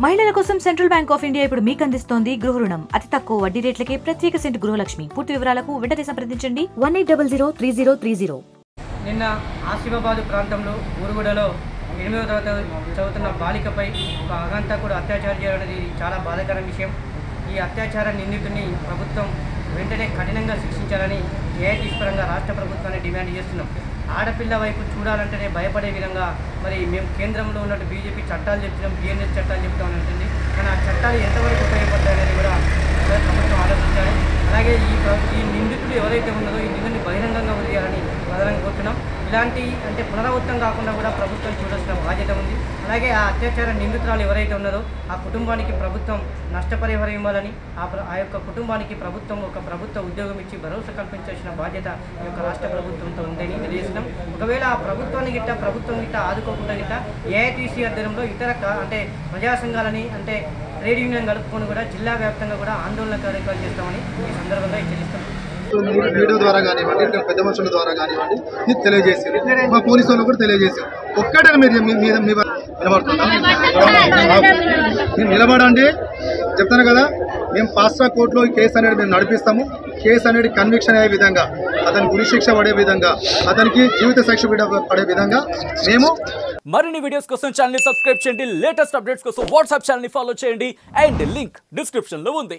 మహిళల కోసం central bank of India ఇప్పుడు మీకు అందిస్తోంది గృహ రుణం అతి తక్కువ వడ్డీ రేట్లకే ప్రత్యేక సెంటు గృహలక్ష్మి. పూర్తి వివరాలకు వెంటనే సంప్రదించండి 18003030. నిన్న ఆసిఫాబాద్ ప్రాంతంలో ఊరుగుడలో 8వ తరగతి చదువుతున్న బాలికపై ఒక అగంతకుడు అత్యాచారం చేయడం అనేది చాలా బాధాకర విషయం. ఈ అత్యాచార నిందితుడిని ప్రభుత్వం వెంటనే కఠినంగా శిక్షించాలని ఏఐటీసీ పరంగా రాష్ట్ర ప్రభుత్వాన్ని డిమాండ్ చేస్తున్నాం. ఆడపిల్ల వైపు చూడాలంటేనే భయపడే విధంగా మరి మేము కేంద్రంలో ఉన్నట్టు బీజేపీ చట్టాలు చెప్తున్నాం, బిఎన్ఎస్ చట్టాలు చెప్తామని ఉంటుంది. కానీ ఆ చట్టాలు ఎంతవరకు ఉపయోగపడతాయనేది కూడా ప్రభుత్వం ఆలోచించాలి. అలాగే ఈ నిందితుడు ఎవరైతే ఉన్నదో ఈ నిందితుడిని బహిరంగంగా వదిలేయాలని ప్రధానంగా కోరుతున్నాం. ఇలాంటి అంటే పునరావృతం కాకుండా కూడా ప్రభుత్వం చూడాల్సిన బాధ్యత ఉంది. అలాగే ఆ అత్యాచార నిందితురాలు ఎవరైతే ఉన్నదో ఆ కుటుంబానికి ప్రభుత్వం నష్టపరిహారం ఇవ్వాలని, ఆ యొక్క కుటుంబానికి ప్రభుత్వం ఒక ప్రభుత్వ ఉద్యోగం ఇచ్చి భరోసా కల్పించాల్సిన బాధ్యత ఈ యొక్క రాష్ట్ర ప్రభుత్వంతో ఉందని తెలియజేస్తున్నాం. ఒకవేళ ఆ ప్రభుత్వం గిట్ట ఆదుకోకుండా గిట్ట ఏఐటీసీ ఆధ్వర్యంలో ఇతర అంటే ప్రజా సంఘాలని అంటే ట్రేడ్ యూనియన్ కలుపుకొని కూడా జిల్లా వ్యాప్తంగా కూడా ఆందోళన కార్యక్రమాలు చేస్తామని ఈ సందర్భంగా హెచ్చరిస్తున్నాం. వీడియో ద్వారా కానివ్వండి, పెద్ద మనుషుల ద్వారా కానివ్వండి మీకు తెలియజేసారు, మా పోలీసు వాళ్ళు కూడా చేశారు. ఒక్కటే మీరు నిలబడుతున్నాం, మేము నిలబడండి చెప్తాను కదా. మేము ఫాస్ట్ ట్రాక్ కోర్టులో ఈ కేసు అనేది మేము నడిపిస్తాము. కేసు అనేది కన్విక్షన్ అయ్యే విధంగా, అతనికి ఉరి శిక్ష పడే విధంగా, అతనికి జీవిత శిక్ష పడే విధంగా మేము మరిన్ని వీడియోస్ కోసం ఛానల్ ని సబ్స్క్రైబ్ చేయండి. లేటెస్ట్ అప్డేట్స్ కోసం వాట్సాప్ ఛానల్ ని ఫాలో చేయండి. అండ్ లింక్ డిస్క్రిప్షన్ లో ఉంది.